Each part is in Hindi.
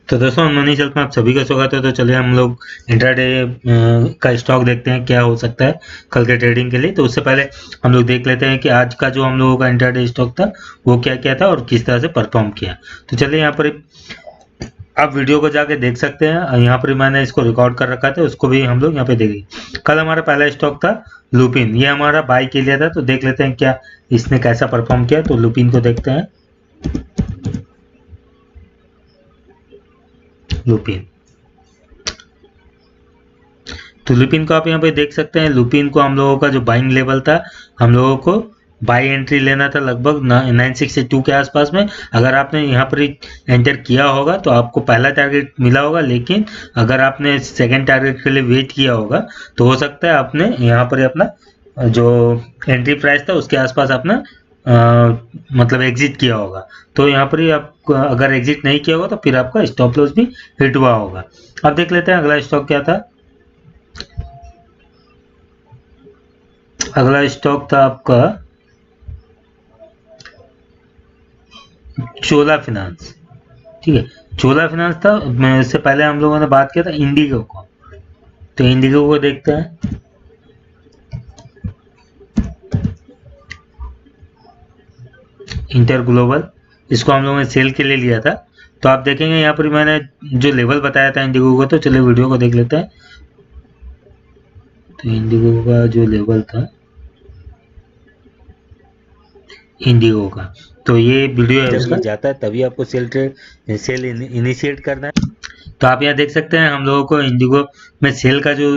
तो दोस्तों मनी चल में आप सभी का स्वागत है। तो चलिए हम लोग इंट्राडे का स्टॉक देखते हैं क्या हो सकता है कल के ट्रेडिंग के लिए। तो उससे पहले हम लोग देख लेते हैं कि आज का जो हम लोगों का इंट्राडे स्टॉक था वो क्या क्या था और किस तरह से परफॉर्म किया। तो चलिए यहाँ पर आप वीडियो को जाके देख सकते हैं, यहाँ पर मैंने इसको रिकॉर्ड कर रखा था, उसको भी हम लोग यहाँ पे देखेंगे। कल हमारा पहला स्टॉक था लुपिन, ये हमारा बाई के लिए था। तो देख लेते हैं क्या इसने कैसा परफॉर्म किया। तो लुपिन को देखते हैं। लुपिन, तो लुपिन को आप यहाँ पे देख सकते हैं। लुपिन को हम लोगों का जो बाइंग लेवल था, हम लोगों को बाई एंट्री लेना था लगभग 962 के आसपास में। अगर आपने यहाँ पर एंटर किया होगा तो आपको पहला टारगेट मिला होगा, लेकिन अगर आपने सेकंड टारगेट के लिए वेट किया होगा तो हो सकता है आपने यहाँ पर अपना जो एंट्री प्राइस था उसके आसपास अपना मतलब एग्जिट किया होगा। तो यहाँ पर ही आप अगर एग्जिट नहीं किया होगा तो फिर आपका स्टॉप लॉस भी हिट हुआ होगा। अब देख लेते हैं अगला स्टॉक क्या था। अगला स्टॉक था आपका चोला फिनांस। ठीक है, चोला फिनांस था। इससे पहले हम लोगों ने बात किया था इंडिगो को। तो इंडिगो को देखते हैं। इंटर ग्लोबल, इसको हम लोगों ने सेल के लिए लिया था। तो आप देखेंगे यहाँ पर मैंने जो लेवल बताया था इंडिगो को। तो चलिए वीडियो को देख लेते हैं। तो इंडिगो का जो लेवल था इंडिगो का, तो ये वीडियो है उसका, जाता है तभी आपको सेल इनिशिएट करना है। तो आप यहाँ देख सकते हैं हम लोगों को इंडिगो में सेल का जो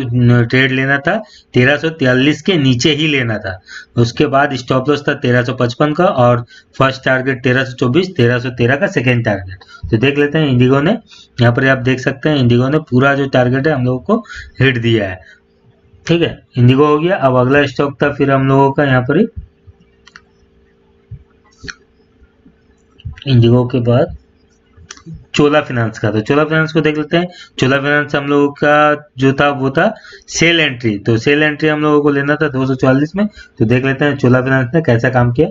ट्रेड लेना था 1343 के नीचे ही लेना था। उसके बाद स्टॉप लॉस था 1355 का और फर्स्ट टारगेट 1324, 1313 का सेकेंड टारगेट। तो देख लेते हैं इंडिगो ने, यहाँ पर आप देख सकते हैं इंडिगो ने पूरा जो टारगेट है हम लोगों को हिट दिया है। ठीक है, इंडिगो हो गया। अब अगला स्टॉक था फिर हम लोगों का यहाँ पर इंडिगो के बाद चोला फाइनेंस का। तो चोला फाइनेंस को देख लेते हैं। चोला फाइनेंस हम लोगों का जो था वो था सेल एंट्री। तो सेल एंट्री हम लोगों को लेना था 244 में। तो देख लेते हैं चोला फाइनेंस ने कैसा काम किया।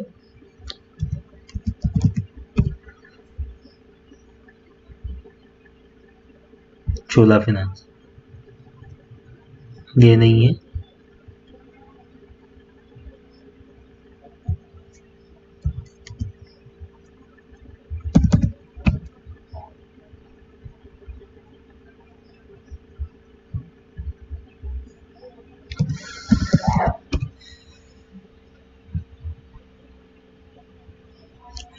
चोला फाइनेंस ये नहीं है,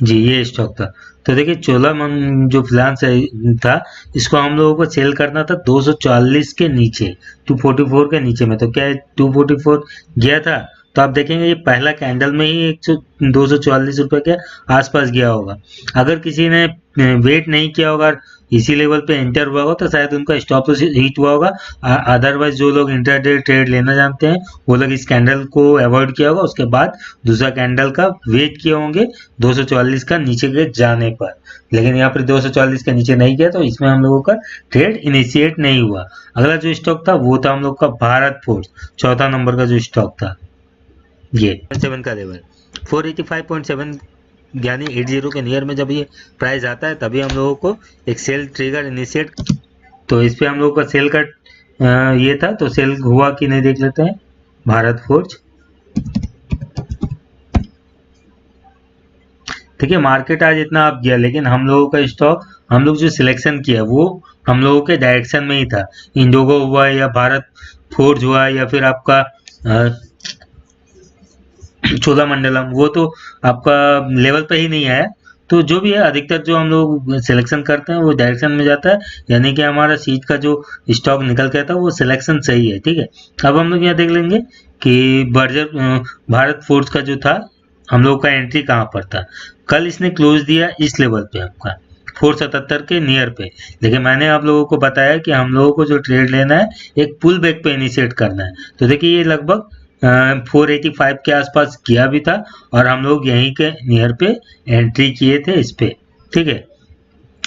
जी ये स्टॉक था। तो देखिए चोला जो फाइनेंस था इसको हम लोगों को सेल करना था 240 के नीचे, 244 के नीचे में। तो क्या है 244 गया था। तो आप देखेंगे ये पहला कैंडल में ही 244 रुपए के आसपास गया होगा। अगर किसी ने वेट नहीं किया होगा, इसी लेवल पे एंटर हुआ होगा तो शायद उनका स्टॉप लॉस हिट हुआ होगा। अदरवाइज जो लोग इंट्राडे ट्रेड लेना जानते हैं वो लोग इस कैंडल को अवॉइड किया होगा, उसके बाद दूसरा कैंडल का वेट किए होंगे 244 का नीचे के जाने पर। लेकिन यहाँ पर 244 के नीचे नहीं गया तो इसमें हम लोगों का ट्रेड इनिशिएट नहीं हुआ। अगला जो स्टॉक था वो था हम लोग का भारत फोर्स, चौथा नंबर का जो स्टॉक था ये 7 का लेवल 485.7 यानी 80 के नियर में जब ये प्राइस आता है तभी हम लोगों को एक सेल ट्रिगर इनिशिएट। तो इस पे हम लोगों का सेल का ये था। तो सेल हुआ कि नहीं देख लेते हैं। भारत फोर्ज, ठीक है, मार्केट आज इतना अप गया लेकिन हम लोगों का स्टॉक हम लोग जो सिलेक्शन किया वो हम लोगों के डायरेक्शन में ही था। इंडिगो हुआ या भारत फोर्ज हुआ या फिर आपका चोलामंडलम, वो तो आपका लेवल पे ही नहीं आया। तो जो भी है अधिकतर जो हम लोग सिलेक्शन करते हैं वो डायरेक्शन में जाता है, यानी कि हमारा सीट का जो स्टॉक निकल के आता है वो सिलेक्शन सही है। ठीक है, अब हम लोग यहाँ देख लेंगे कि बर्जर भारत फोर्स का जो था हम लोग का एंट्री कहाँ पर था। कल इसने क्लोज दिया इस लेवल पे आपका 477 के नियर पे, लेकिन मैंने आप लोगों को बताया कि हम लोगों को जो ट्रेड लेना है एक पुल बैक पे इनिशिएट करना है। तो देखिए ये लगभग 485 के आसपास किया भी था और हम लोग यहीं के नियर पे एंट्री किए थे इस पे। ठीक है,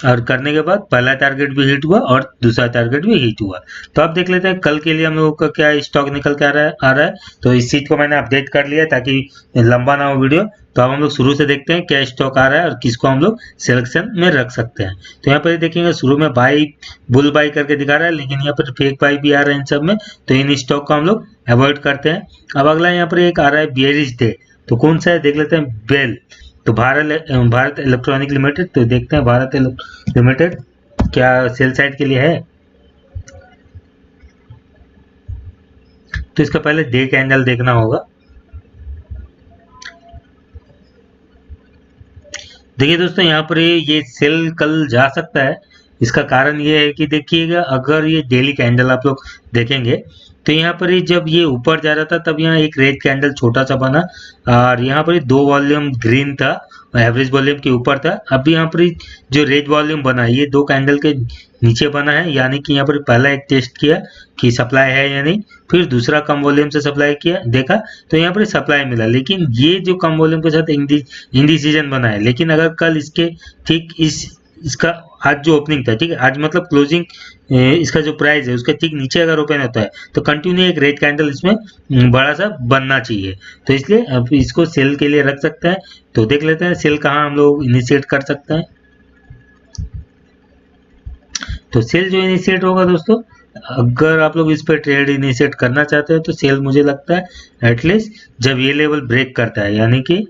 और करने के बाद पहला टारगेट भी हिट हुआ और दूसरा टारगेट भी हिट हुआ। तो अब देख लेते हैं कल के लिए हम लोगों का क्या स्टॉक निकल के आ रहा है। तो इस चीज को मैंने अपडेट कर लिया ताकि लंबा ना हो वीडियो। तो अब हम लोग शुरू से देखते हैं क्या स्टॉक आ रहा है और किसको हम लोग सिलेक्शन में रख सकते हैं। तो यहाँ पर देखेंगे शुरू में बाई बुल बाई करके दिखा रहा है, लेकिन यहाँ पर फेक बाई भी आ रहा है इन सब में, तो इन स्टॉक को हम लोग अवॉइड करते हैं। अब अगला यहाँ पर एक आ रहा है बियरिश डे, तो कौन सा है देख लेते हैं, बेल। तो भारत इलेक्ट्रॉनिक लिमिटेड, तो देखते हैं भारत लिमिटेड क्या सेल साइड के लिए है। तो इसका पहले डे कैंडल देखना होगा। देखिए दोस्तों यहाँ पर ये सेल कल जा सकता है। इसका कारण ये है कि देखिएगा अगर ये डेली कैंडल आप लोग देखेंगे तो यहाँ पर जब ये ऊपर जा रहा था तब यहाँ एक रेड कैंडल छोटा सा बना और यहाँ पर दो वॉल्यूम ग्रीन था, एवरेज वॉल्यूम के ऊपर था। अब यहाँ पर जो रेड वॉल्यूम बना ये दो कैंडल के नीचे बना है, यानी कि यहाँ पर पहला एक टेस्ट किया कि सप्लाई है या नहीं, फिर दूसरा कम वॉल्यूम से सप्लाई किया, देखा तो यहाँ पर सप्लाई मिला, लेकिन ये जो कम वॉल्यूम के साथ इंडिसीजन बना है। लेकिन अगर कल इसके ठीक इसका आज जो ओपनिंग था, ठीक है, आज मतलब क्लोजिंग इसका जो प्राइस है उसके ठीक नीचे अगर ओपन होता है तो कंटिन्यू एक रेड कैंडल इसमें बड़ा सा बनना चाहिए। तो इसलिए अब इसको सेल के लिए रख सकते हैं। तो देख लेते हैं सेल कहाँ हम लोग इनिशिएट कर सकते हैं। तो सेल जो इनिशिएट होगा दोस्तों, अगर आप लोग इस पर ट्रेड इनिशिएट करना चाहते हैं तो सेल मुझे लगता है एटलीस्ट जब ये लेवल ब्रेक करता है, यानी कि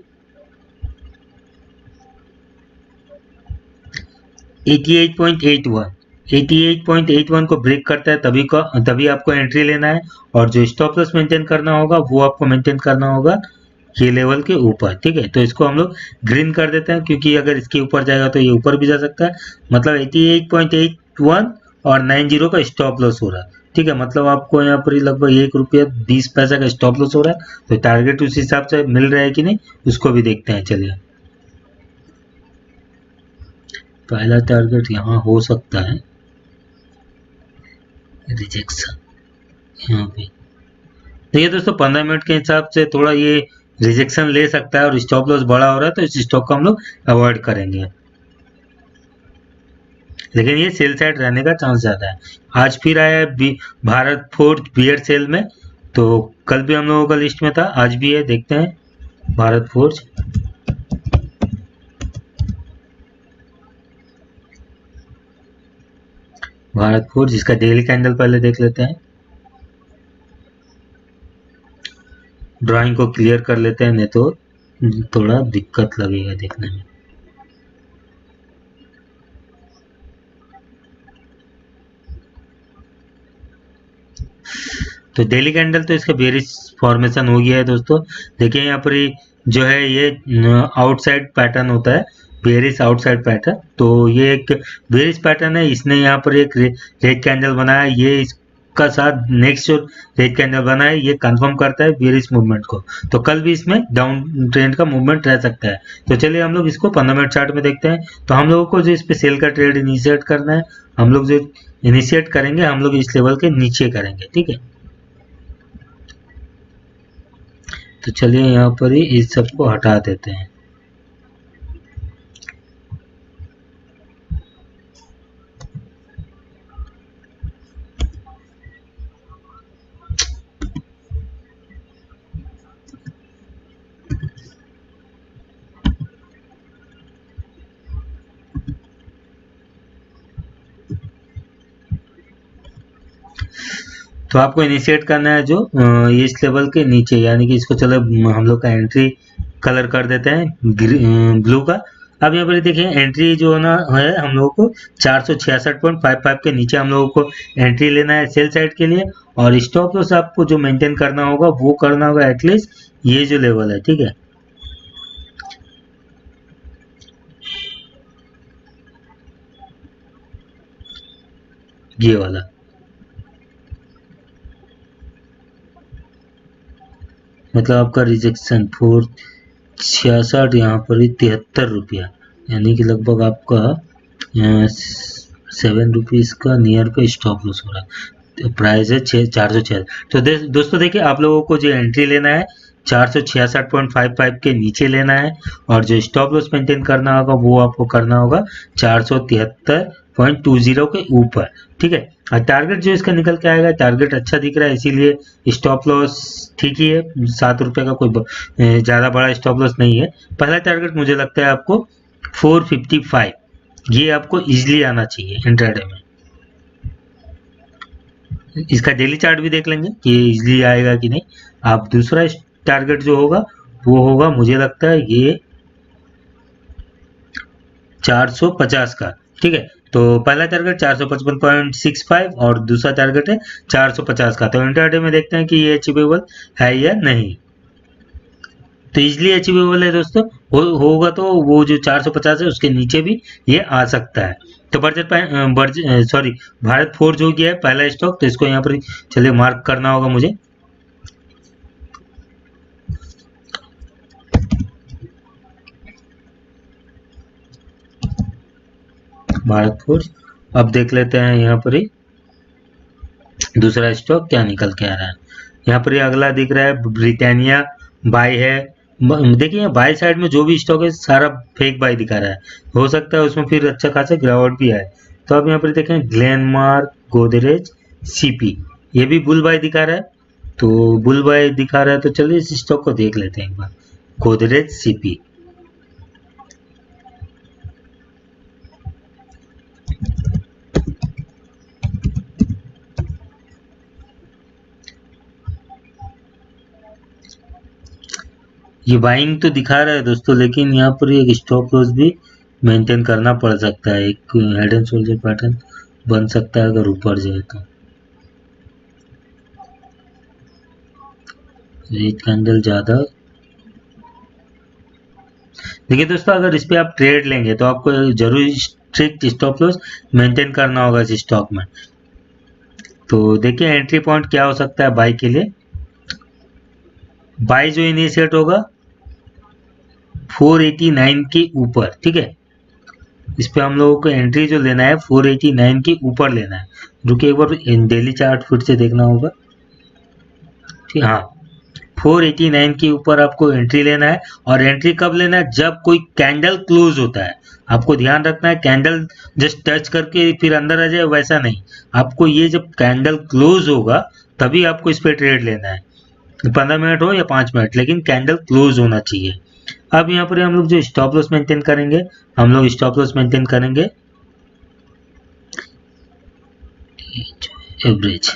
88.81 को ब्रेक करता है तभी आपको एंट्री लेना है। और जो स्टॉप लॉस मेंटेन करना होगा वो आपको मेंटेन करना होगा ये लेवल के ऊपर, ठीक है। तो इसको हम लोग ग्रीन कर देते हैं क्योंकि अगर इसके ऊपर जाएगा तो ये ऊपर भी जा सकता है। मतलब 88.81 और 90 का स्टॉप लॉस हो रहा है, ठीक है। मतलब आपको यहाँ पर लगभग ₹1.20 का स्टॉप लॉस हो रहा है। तो टारगेट उस हिसाब से मिल रहा है कि नहीं उसको भी देखते हैं। चलिए पहला टारगेट यहाँ हो सकता है रिजेक्शन, यहाँ पे देखिए दोस्तों 15 मिनट के हिसाब से थोड़ा ये रिजेक्शन ले सकता है और स्टॉप लॉस बड़ा हो रहा है, तो इस स्टॉक को हम लोग अवॉइड करेंगे। लेकिन ये सेल साइड रहने का चांस ज्यादा है। आज फिर आया है भारत फोर्ज बियर सेल में, तो कल भी हम लोगों का लिस्ट में था, आज भी है, देखते हैं भारत फोर्ज। भारत फोर्ज इसका डेली कैंडल पहले देख लेते हैं, ड्राइंग को क्लियर कर लेते हैं, नहीं तो थोड़ा दिक्कत लगेगा देखने में। तो डेली कैंडल तो इसका बेरिश फॉर्मेशन हो गया है दोस्तों। देखिए यहाँ पर जो है ये आउटसाइड पैटर्न होता है, बेरिश आउटसाइड पैटर्न। तो ये एक बेरिश पैटर्न है, इसने यहाँ पर एक रेड कैंडल बनाया, ये इसका साथ नेक्स्ट जो रेड कैंडल बना है ये कंफर्म करता है बेरिश मूवमेंट को। तो कल भी इसमें डाउन ट्रेंड का मूवमेंट रह सकता है। तो चलिए हम लोग इसको 15 मिनट चार्ट में देखते हैं। तो हम लोगों को जो इस पे सेल का ट्रेड इनिशिएट करना है, हम लोग जो इनिशिएट करेंगे हम लोग इस लेवल के नीचे करेंगे, ठीक है। तो चलिए यहाँ पर ही इस सबको हटा देते हैं। तो आपको इनिशिएट करना है जो इस लेवल के नीचे, यानी कि इसको चलो हम लोग का एंट्री कलर कर देते हैं ब्लू का। अब यहाँ पर देखिए एंट्री जो ना है हम लोगों को 466.55 के नीचे हम लोगों को एंट्री लेना है सेल साइड के लिए। और स्टॉप लॉस आपको जो मेंटेन करना होगा वो करना होगा एटलीस्ट ये जो लेवल है, ठीक है। ये वाला मतलब आपका रिजेक्शन 466 यहाँ पर ₹73, यानी कि लगभग आपका 7 रुपीज का नियर पे स्टॉप लॉस हो रहा है। तो प्राइस है 406। तो दोस्तों देखिए आप लोगों को जो एंट्री लेना है 466.55 के नीचे लेना है, और जो स्टॉप लॉस मेंटेन करना होगा वो आपको करना होगा 473.20 के ऊपर। ठीक है, और टारगेट जो इसका निकल के आएगा, टारगेट अच्छा दिख रहा है इसीलिए स्टॉप लॉस ठीक ही है, 7 रुपये का कोई ज़्यादा बड़ा स्टॉप लॉस नहीं है। पहला टारगेट मुझे लगता है आपको 455, ये आपको इजीली आना चाहिए इंट्राडे में। इसका डेली चार्ट भी देख लेंगे कि इजीली आएगा कि नहीं। आप दूसरा टारगेट जो होगा वो होगा मुझे लगता है ये 450 का। ठीक है, तो पहला टारगेट 455.65 और दूसरा टारगेट है 450 का। तो इंट्राडे में देखते हैं कि ये अचीवेबल है या नहीं। तो इजिली अचीवेबल है दोस्तों, होगा तो वो जो 450 है उसके नीचे भी ये आ सकता है। तो भारत फोर्ज हो गया है पहला स्टॉक, तो इसको यहाँ पर चलिए मार्क करना होगा मुझे। भारत फोर्ज, अब देख लेते हैं यहाँ पर ही दूसरा स्टॉक क्या निकल के आ रहा है। यहाँ पर ये अगला दिख रहा है ब्रिटानिया बाय है। देखिए बाय साइड में जो भी स्टॉक है सारा फेक बाय दिखा रहा है, हो सकता है उसमें फिर अच्छा खासा गिरावट भी आए। तो अब यहाँ पर देखें ग्लेनमार्क, गोदरेज, सीपी, ये भी बुल बाय दिखा रहा है। तो बुल बाय दिखा रहा है तो चलिए इस स्टॉक को देख लेते हैं एक बार, गोदरेज सीपी। ये बाइंग तो दिखा रहा है दोस्तों, लेकिन यहाँ पर एक स्टॉप लॉस भी मेंटेन करना पड़ सकता है। एक हेड एंड शोल्डर पैटर्न बन सकता है अगर ऊपर जाए तो। रेड कैंडल ज़्यादा। देखिए दोस्तों, अगर इस पे आप ट्रेड लेंगे तो आपको जरूर स्ट्रिक्ट स्टॉप लॉस मेंटेन करना होगा इस स्टॉक में। तो देखिए एंट्री पॉइंट क्या हो सकता है बाई के लिए। बाई जो इनिशिएट होगा 489 के ऊपर। ठीक है, इस पे हम लोगों को एंट्री जो लेना है 489 के ऊपर लेना है। रुकिए एक बार डेली चार्ट फिर से देखना होगा। ठीक, हाँ 489 के ऊपर आपको एंट्री लेना है। और एंट्री कब लेना है, जब कोई कैंडल क्लोज होता है। आपको ध्यान रखना है कैंडल जस्ट टच करके फिर अंदर आ जाए वैसा नहीं, आपको ये जब कैंडल क्लोज होगा तभी आपको इस पे ट्रेड लेना है, 15 मिनट हो या 5 मिनट, लेकिन कैंडल क्लोज होना चाहिए। अब यहाँ पर हम लोग जो स्टॉप लॉस मेंटेन करेंगे, हम लोग स्टॉप लॉस मेंटेन करेंगे एवरेज।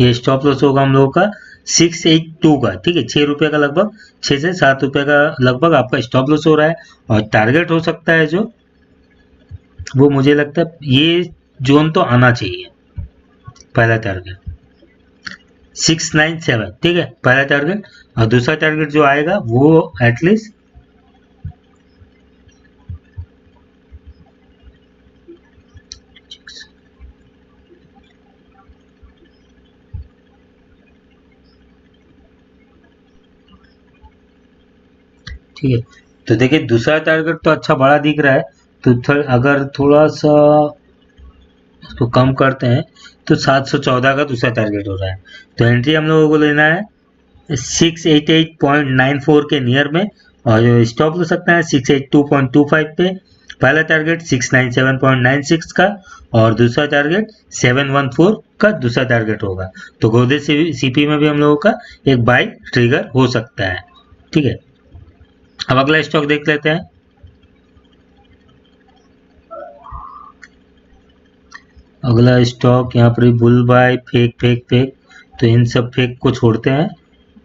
ये स्टॉप लॉस होगा हम लोगों का 682 का। ठीक है, 6 रुपये का लगभग, 6 से 7 रुपये का लगभग आपका स्टॉप लॉस हो रहा है। और टारगेट हो सकता है जो, वो मुझे लगता है ये जोन तो आना चाहिए। पहला टारगेट 697, ठीक है पहला टारगेट। और दूसरा टारगेट जो आएगा वो एटलीस्ट ठीक है। तो देखिए दूसरा टारगेट तो अच्छा बड़ा दिख रहा है, तो अगर थोड़ा सा उसको कम करते हैं तो 714 का दूसरा टारगेट हो रहा है। तो एंट्री हम लोगों को लेना है 688.94 के नियर में, और जो स्टॉप ले सकते हैं 682.25 पे। पहला टारगेट 697.96 का और दूसरा टारगेट 714 का दूसरा टारगेट होगा। तो गोदरेज सीपी में भी हम लोगों का एक बाय ट्रिगर हो सकता है। ठीक है, अब अगला स्टॉक देख लेते हैं। अगला स्टॉक यहाँ पर bull bye fake fake fake, तो इन सब फेक को छोड़ते हैं,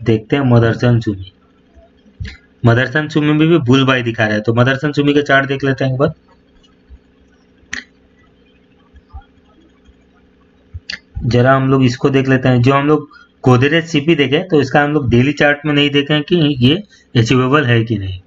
देखते हैं मदरसन सुमी। मदरसन सुमी में भी बुल बाय दिखा रहा है, तो मदरसन सुमी का चार्ट देख लेते हैं एक बार। जरा हम लोग इसको देख लेते हैं। जो हम लोग गोदरेज सीपी देखें तो इसका हम लोग डेली चार्ट में नहीं देखें कि ये अचीवेबल है कि नहीं।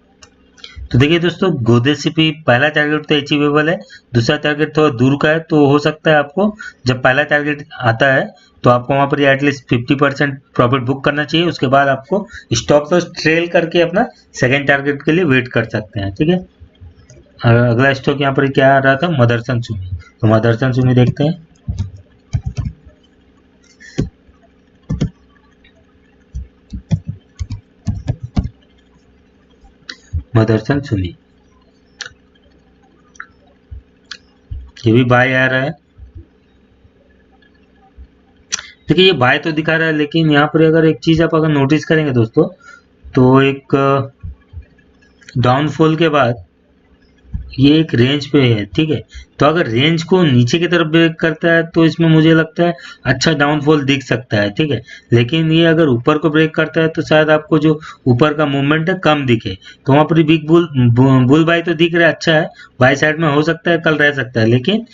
तो देखिए दोस्तों, गोदरेज सीपी पहला टारगेट तो अचीवेबल है, दूसरा टारगेट थोड़ा दूर का है। तो हो सकता है आपको जब पहला टारगेट आता है तो आपको वहाँ पर एटलीस्ट 50% प्रॉफिट बुक करना चाहिए। उसके बाद आपको स्टॉप लॉस ट्रेल करके अपना सेकेंड टारगेट के लिए वेट कर सकते हैं। ठीक है, अगला स्टॉक यहाँ पर क्या आ रहा था, मदरसन सुमी। तो मदरसन सुमी देखते हैं। मदरसन सुमी, ये भी बाय आ रहा है। देखिए ये बाय तो दिखा रहा है, लेकिन यहाँ पर अगर एक चीज आप अगर नोटिस करेंगे दोस्तों, तो एक डाउनफॉल के बाद ये एक रेंज पे है, ठीक है। तो अगर रेंज को नीचे की तरफ ब्रेक करता है तो इसमें मुझे लगता है अच्छा डाउनफॉल दिख सकता है, ठीक है। लेकिन ये अगर ऊपर को ब्रेक करता है तो शायद आपको जो ऊपर का मूवमेंट है कम दिखे, तो वहाँ पर बिग बुल बाय तो दिख रहा है, अच्छा है, बाय साइड में हो सकता है, कल रह सकता है। लेकिन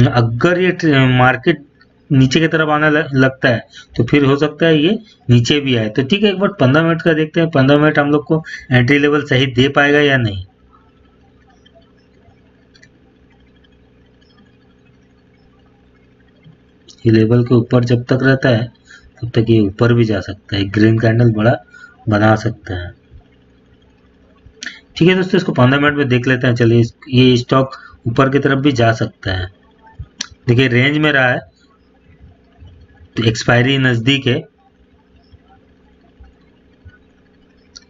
अगर ये मार्केट नीचे की तरफ आने लगता है तो फिर हो सकता है ये नीचे भी आए। तो ठीक है, एक बार 15 मिनट का देखते हैं, 15 मिनट हम लोग को एंट्री लेवल सही दे पाएगा या नहीं। ये लेवल के ऊपर जब तक रहता है तब तक ये ऊपर भी जा सकता है, ग्रीन कैंडल बड़ा बना सकता है। ठीक है दोस्तों, इसको 15 मिनट में देख लेते हैं। चलिए, ये स्टॉक ऊपर की तरफ भी जा सकता है। देखिए रेंज में रहा है, तो एक्सपायरी नज़दीक है,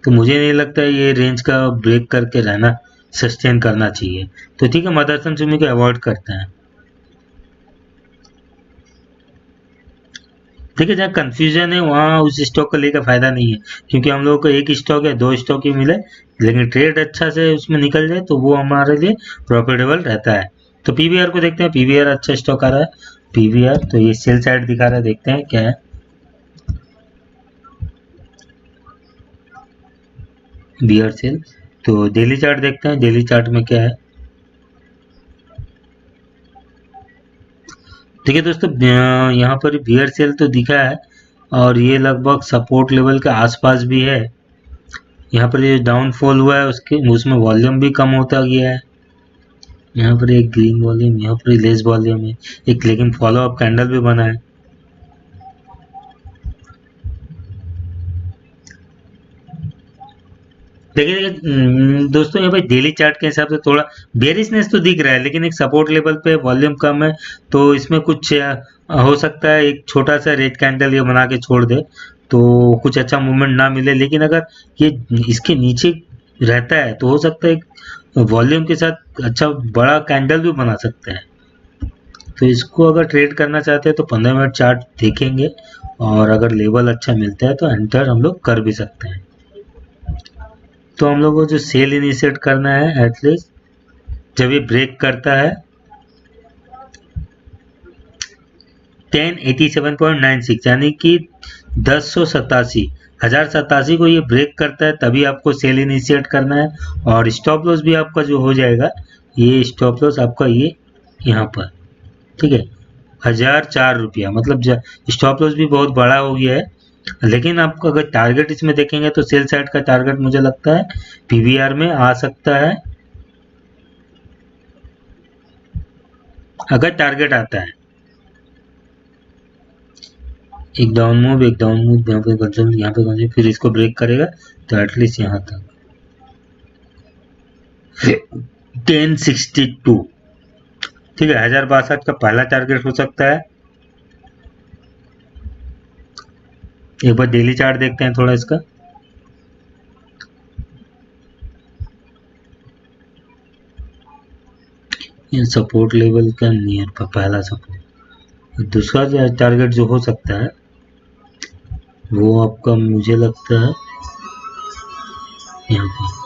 तो मुझे नहीं लगता है ये रेंज का ब्रेक करके रहना, सस्टेन करना चाहिए। तो ठीक है, मदरसन सुमी को अवॉइड करते हैं। देखिए जहाँ कंफ्यूजन है वहाँ उस स्टॉक को लेकर फायदा नहीं है, क्योंकि हम लोगों को एक स्टॉक या दो स्टॉक ही मिले, लेकिन ट्रेड अच्छा से उसमें निकल जाए तो वो हमारे लिए प्रॉफिटेबल रहता है। तो पीवीआर को देखते हैं, पीवीआर अच्छा स्टॉक आ रहा है। पीवीआर तो ये सेल साइड दिखा रहा है, देखते हैं क्या है। बियर सेल, तो डेली चार्ट देखते हैं, डेली चार्ट में क्या है। ठीक है दोस्तों, यहाँ पर बियर सेल तो दिखा है, और ये लगभग सपोर्ट लेवल के आसपास भी है। यहाँ पर ये डाउनफॉल हुआ है उसमें वॉल्यूम भी कम होता गया है। यहाँ पर एक ग्रीन वॉल्यूम, यहाँ पर लेस वॉल्यूम है एक, लेकिन फॉलो अप कैंडल भी बना है। देखिए दोस्तों, यहाँ पे डेली चार्ट के हिसाब से थोड़ा बेरिशनेस तो दिख रहा है, लेकिन एक सपोर्ट लेवल पे वॉल्यूम कम है, तो इसमें कुछ हो सकता है एक छोटा सा रेड कैंडल ये बना के छोड़ दे तो कुछ अच्छा मूवमेंट ना मिले। लेकिन अगर ये इसके नीचे रहता है तो हो सकता है एक वॉल्यूम के साथ अच्छा बड़ा कैंडल भी बना सकता है। तो इसको अगर ट्रेड करना चाहते हैं तो 15 मिनट चार्ट देखेंगे, और अगर लेवल अच्छा मिलता है तो एंटर हम लोग कर भी सकते हैं। तो हम लोग को जो सेल इनिशिएट करना है एटलीस्ट जब ये ब्रेक करता है 1087.96, यानी कि 1087 को ये ब्रेक करता है, तभी आपको सेल इनिशिएट करना है। और स्टॉप लॉस भी आपका जो हो जाएगा, ये स्टॉप लॉस आपका ये यहाँ पर, ठीक है, 1004 रुपया, मतलब स्टॉप लॉस भी बहुत बड़ा हो गया है। लेकिन आपको अगर टारगेट इसमें देखेंगे तो सेल साइड का टारगेट मुझे लगता है पीवीआर में आ सकता है, अगर टारगेट आता है। एक डाउन मूव यहाँ पे कंसल्ट, फिर इसको ब्रेक करेगा तो एटलीस्ट यहाँ तक 1062, ठीक है, 1062 का पहला टारगेट हो सकता है। एक बार डेली चार्ट देखते हैं थोड़ा इसका। ये सपोर्ट लेवल का नियर पर पहला सपोर्ट। दूसरा टारगेट जो हो सकता है वो आपका मुझे लगता है यहाँ पर